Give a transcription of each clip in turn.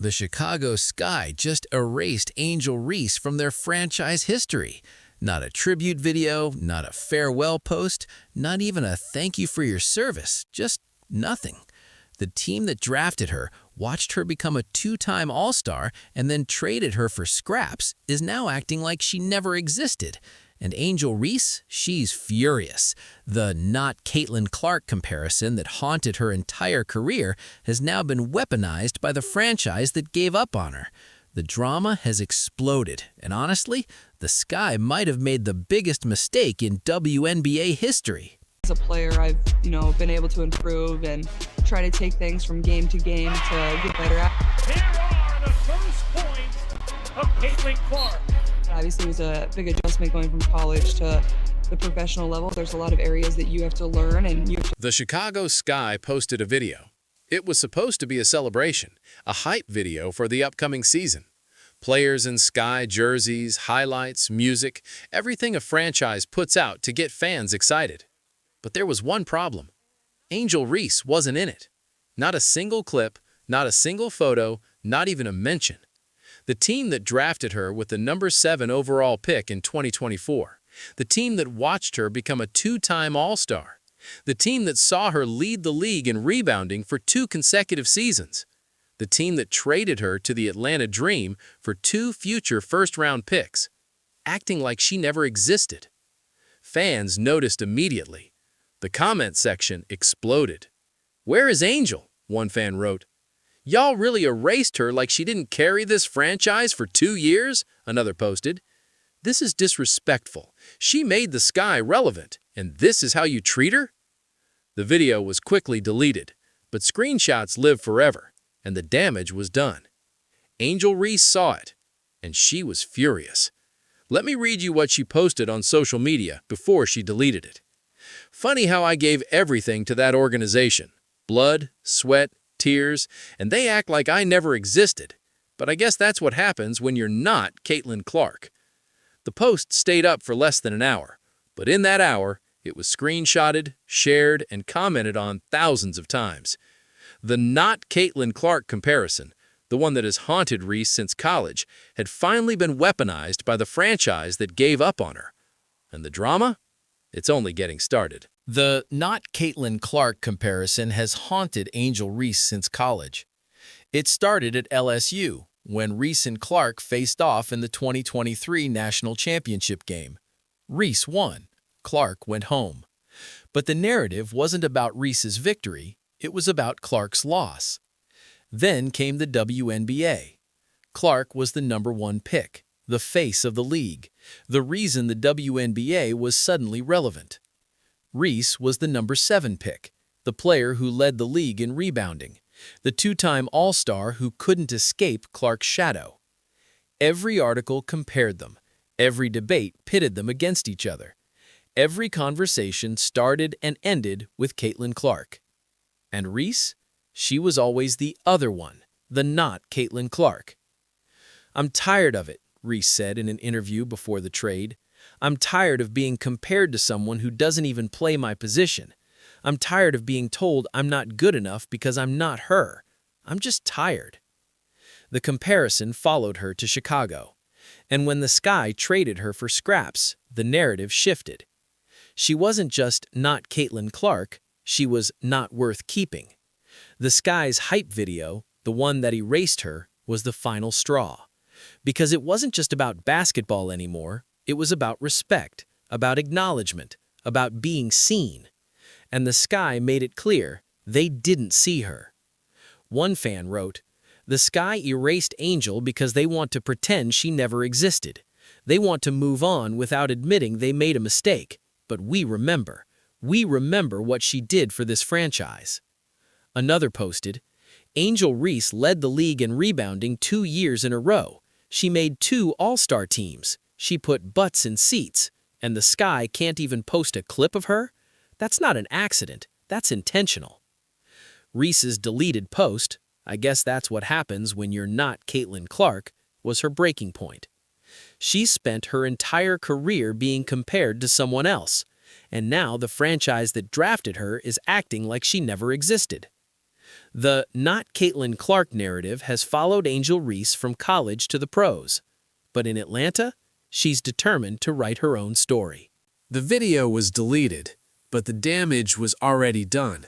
The Chicago Sky just erased Angel Reese from their franchise history. Not a tribute video, not a farewell post, not even a thank you for your service, just nothing. The team that drafted her, watched her become a two-time All-Star, and then traded her for scraps, is now acting like she never existed. And Angel Reese, she's furious. The not Caitlin Clark comparison that haunted her entire career has now been weaponized by the franchise that gave up on her. The drama has exploded, and honestly, the Sky might have made the biggest mistake in WNBA history. As a player, I've been able to improve and try to take things from game to game to get better at. Here are the first points of Caitlin Clark. Obviously, it was a big adjustment going from college to the professional level. There's a lot of areas that you have to learn, and you have to. The Chicago Sky posted a video. It was supposed to be a celebration, a hype video for the upcoming season. Players in Sky jerseys, highlights, music, everything a franchise puts out to get fans excited. But there was one problem. Angel Reese wasn't in it. Not a single clip, not a single photo, not even a mention. The team that drafted her with the number 7 overall pick in 2024. The team that watched her become a two-time All-Star. The team that saw her lead the league in rebounding for 2 consecutive seasons. The team that traded her to the Atlanta Dream for 2 future first-round picks, acting like she never existed. Fans noticed immediately. The comment section exploded. "Where is Angel?" one fan wrote. "Y'all really erased her like she didn't carry this franchise for 2 years?" another posted. "This is disrespectful. She made the Sky relevant, and this is how you treat her?" The video was quickly deleted, but screenshots live forever, and the damage was done. Angel Reese saw it, and she was furious. Let me read you what she posted on social media before she deleted it. "Funny how I gave everything to that organization. Blood, sweat, tears, and they act like I never existed. But I guess that's what happens when you're not Caitlin Clark." The post stayed up for less than an hour, but in that hour, it was screenshotted, shared, and commented on thousands of times. The not Caitlin Clark comparison, the one that has haunted Reese since college, had finally been weaponized by the franchise that gave up on her. And the drama? It's only getting started. The not Caitlin Clark comparison has haunted Angel Reese since college. It started at LSU, when Reese and Clark faced off in the 2023 National Championship game. Reese won. Clark went home. But the narrative wasn't about Reese's victory, it was about Clark's loss. Then came the WNBA. Clark was the number 1 pick, the face of the league, the reason the WNBA was suddenly relevant. Reese was the number 7 pick, the player who led the league in rebounding, the two-time All-Star who couldn't escape Clark's shadow. Every article compared them. Every debate pitted them against each other. Every conversation started and ended with Caitlin Clark. And Reese? She was always the other one, the not Caitlin Clark. "I'm tired of it," Reese said in an interview before the trade. "I'm tired of being compared to someone who doesn't even play my position. I'm tired of being told I'm not good enough because I'm not her. I'm just tired." The comparison followed her to Chicago. And when the Sky traded her for scraps, the narrative shifted. She wasn't just not Caitlin Clark, she was not worth keeping. The Sky's hype video, the one that erased her, was the final straw. Because it wasn't just about basketball anymore, it was about respect, about acknowledgement, about being seen. And the Sky made it clear they didn't see her. One fan wrote, "The Sky erased Angel because they want to pretend she never existed. They want to move on without admitting they made a mistake. But we remember. We remember what she did for this franchise." Another posted, "Angel Reese led the league in rebounding 2 years in a row. She made 2 All-Star teams. She put butts in seats. And the Sky can't even post a clip of her? That's not an accident. That's intentional." Reese's deleted post, "I guess that's what happens when you're not Caitlin Clark," was her breaking point. She spent her entire career being compared to someone else, and now the franchise that drafted her is acting like she never existed. The not Caitlin Clark narrative has followed Angel Reese from college to the pros. But in Atlanta, she's determined to write her own story. The video was deleted, but the damage was already done.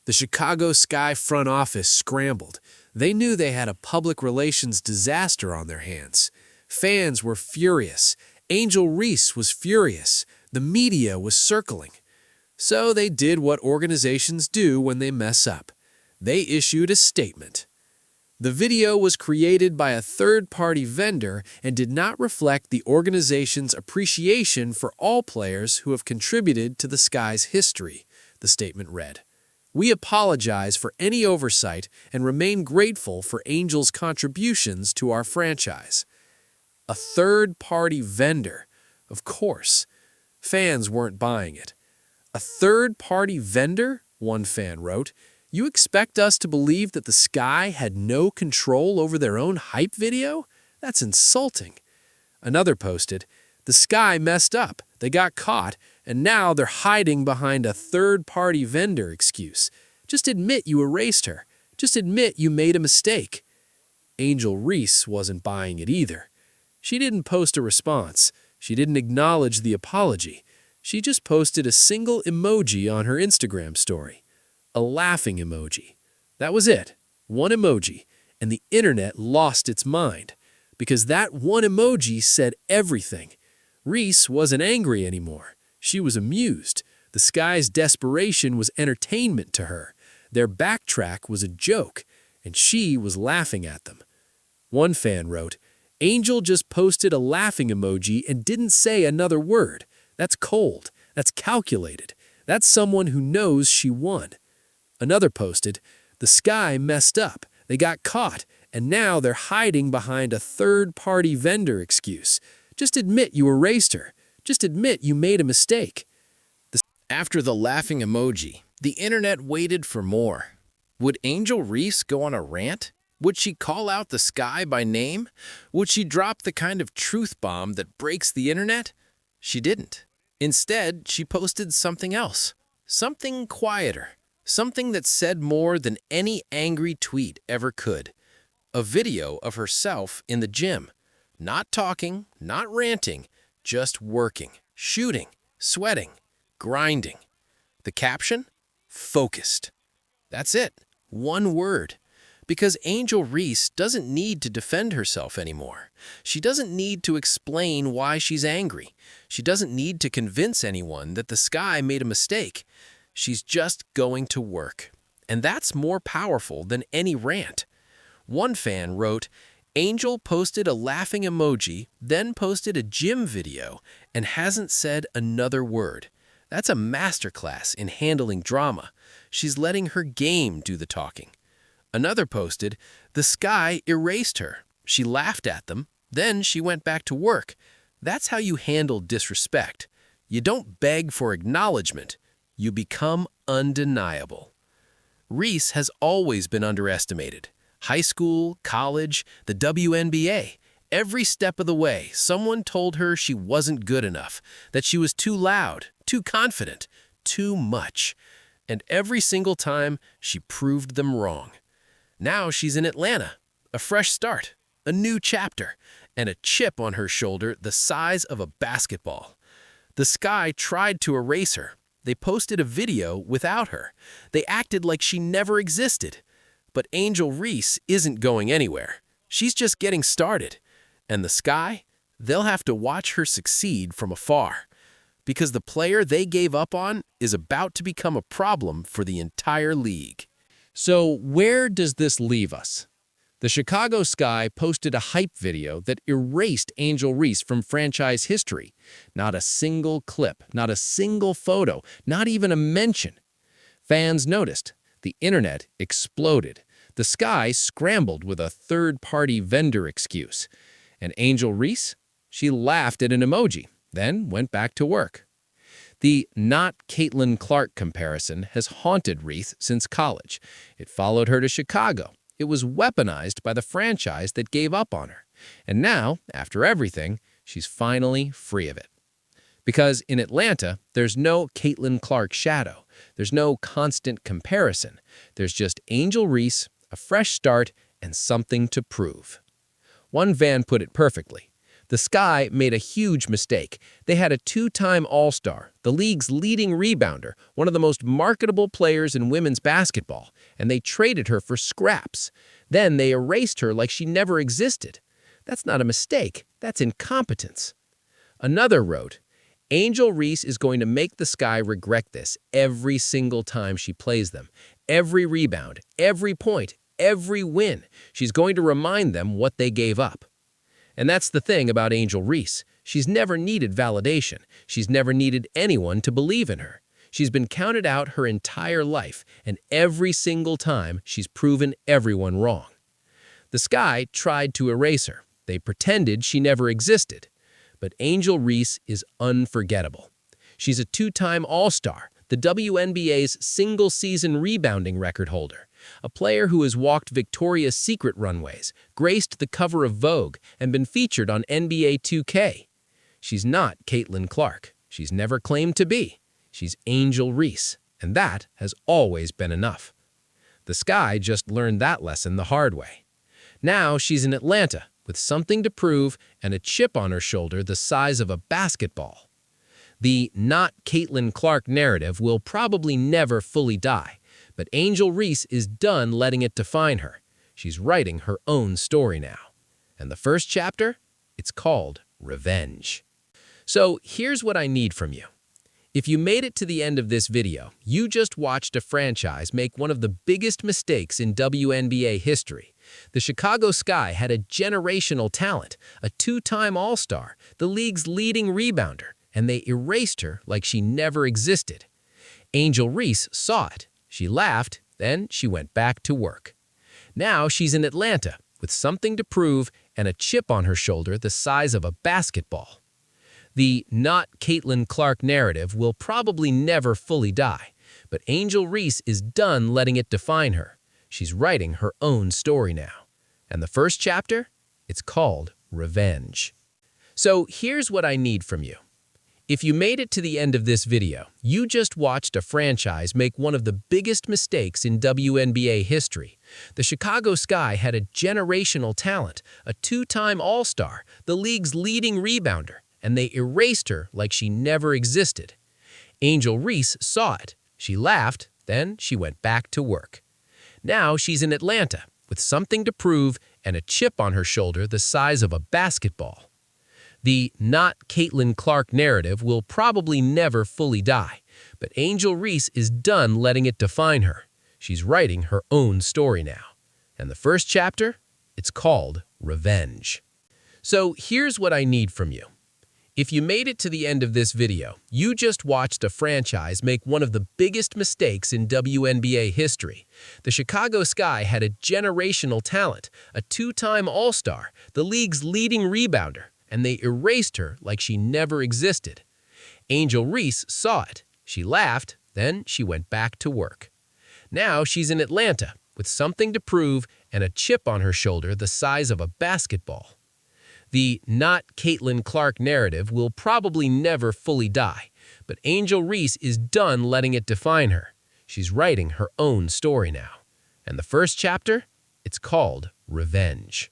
The Chicago Sky front office scrambled. They knew they had a public relations disaster on their hands. Fans were furious. Angel Reese was furious. The media was circling. So they did what organizations do when they mess up. They issued a statement. The video was created by a third-party vendor and did not reflect the organization's appreciation for all players who have contributed to the Sky's history, the statement read. We apologize for any oversight and remain grateful for Angel's contributions to our franchise. A third-party vendor, of course. Fans weren't buying it. A third-party vendor, one fan wrote. You expect us to believe that the Sky had no control over their own hype video? That's insulting. Another posted, the Sky messed up, they got caught, and now they're hiding behind a third-party vendor excuse. Just admit you erased her. Just admit you made a mistake. Angel Reese wasn't buying it either. She didn't post a response. She didn't acknowledge the apology. She just posted a single emoji on her Instagram story. A laughing emoji. That was it. One emoji. And the internet lost its mind. Because that one emoji said everything. Reese wasn't angry anymore. She was amused. The Sky's desperation was entertainment to her. Their backtrack was a joke, and she was laughing at them. One fan wrote, Angel just posted a laughing emoji and didn't say another word. That's cold. That's calculated. That's someone who knows she won. Another posted, the Sky messed up. They got caught, and now they're hiding behind a third-party vendor excuse. Just admit you erased her. Just admit you made a mistake. After the laughing emoji, the internet waited for more. Would Angel Reese go on a rant? Would she call out the Sky by name? Would she drop the kind of truth bomb that breaks the internet? She didn't. Instead, she posted something else. Something quieter. Something that said more than any angry tweet ever could. A video of herself in the gym. Not talking, not ranting, just working, shooting, sweating, grinding. The caption? Focused. That's it. One word. Because Angel Reese doesn't need to defend herself anymore. She doesn't need to explain why she's angry. She doesn't need to convince anyone that the Sky made a mistake. She's just going to work. And that's more powerful than any rant. One fan wrote, Angel posted a laughing emoji, then posted a gym video, and hasn't said another word. That's a masterclass in handling drama. She's letting her game do the talking. Another posted, the Sky erased her. She laughed at them, then she went back to work. That's how you handle disrespect. You don't beg for acknowledgement. You become undeniable. Reese has always been underestimated. High school, college, the WNBA. Every step of the way, someone told her she wasn't good enough, that she was too loud, too confident, too much. And every single time, she proved them wrong. Now she's in Atlanta, a fresh start, a new chapter, and a chip on her shoulder the size of a basketball. The Sky tried to erase her. They posted a video without her. They acted like she never existed. But Angel Reese isn't going anywhere. She's just getting started. And the Sky, they'll have to watch her succeed from afar. Because the player they gave up on is about to become a problem for the entire league. So where does this leave us? The Chicago Sky posted a hype video that erased Angel Reese from franchise history. Not a single clip, not a single photo, not even a mention. Fans noticed. The internet exploded. The Sky scrambled with a third-party vendor excuse. And Angel Reese? She laughed at an emoji, then went back to work. The not Caitlin Clark comparison has haunted Reese since college. It followed her to Chicago. It was weaponized by the franchise that gave up on her. And now, after everything, she's finally free of it. Because in Atlanta, there's no Caitlin Clark shadow. There's no constant comparison. There's just Angel Reese, a fresh start, and something to prove. One fan put it perfectly. The Sky made a huge mistake. They had a two-time All-Star, the league's leading rebounder, one of the most marketable players in women's basketball, and they traded her for scraps. Then they erased her like she never existed. That's not a mistake. That's incompetence. Another wrote, Angel Reese is going to make the Sky regret this every single time she plays them. Every rebound, every point, every win. She's going to remind them what they gave up. And that's the thing about Angel Reese. She's never needed validation. She's never needed anyone to believe in her. She's been counted out her entire life, and every single time she's proven everyone wrong. The Sky tried to erase her. They pretended she never existed. But Angel Reese is unforgettable. She's a two-time All-Star, the WNBA's single-season rebounding record holder, a player who has walked Victoria's Secret runways, graced the cover of Vogue, and been featured on NBA 2K. She's not Caitlin Clark. She's never claimed to be. She's Angel Reese, and that has always been enough. The Sky just learned that lesson the hard way. Now she's in Atlanta, with something to prove and a chip on her shoulder the size of a basketball. The not Caitlin Clark narrative will probably never fully die, but Angel Reese is done letting it define her. She's writing her own story now. And the first chapter? It's called Revenge. So here's what I need from you. If you made it to the end of this video, you just watched a franchise make one of the biggest mistakes in WNBA history. The Chicago Sky had a generational talent, a two-time All-Star, the league's leading rebounder, and they erased her like she never existed. Angel Reese saw it. She laughed, then she went back to work. Now she's in Atlanta with something to prove and a chip on her shoulder the size of a basketball. The not Caitlin Clark narrative will probably never fully die, but Angel Reese is done letting it define her. She's writing her own story now. And the first chapter? It's called Revenge. So here's what I need from you. If you made it to the end of this video, you just watched a franchise make one of the biggest mistakes in WNBA history. The Chicago Sky had a generational talent, a two-time All-Star, the league's leading rebounder, and they erased her like she never existed. Angel Reese saw it. She laughed, then she went back to work. Now she's in Atlanta with something to prove and a chip on her shoulder the size of a basketball. The not Caitlin Clark narrative will probably never fully die, but Angel Reese is done letting it define her. She's writing her own story now. And the first chapter? It's called Revenge. So here's what I need from you. If you made it to the end of this video, you just watched a franchise make one of the biggest mistakes in WNBA history. The Chicago Sky had a generational talent, a two-time All-Star, the league's leading rebounder, and they erased her like she never existed. Angel Reese saw it. She laughed, then she went back to work. Now she's in Atlanta with something to prove and a chip on her shoulder the size of a basketball. The not Caitlin Clark narrative will probably never fully die, but Angel Reese is done letting it define her. She's writing her own story now. And the first chapter? It's called Revenge.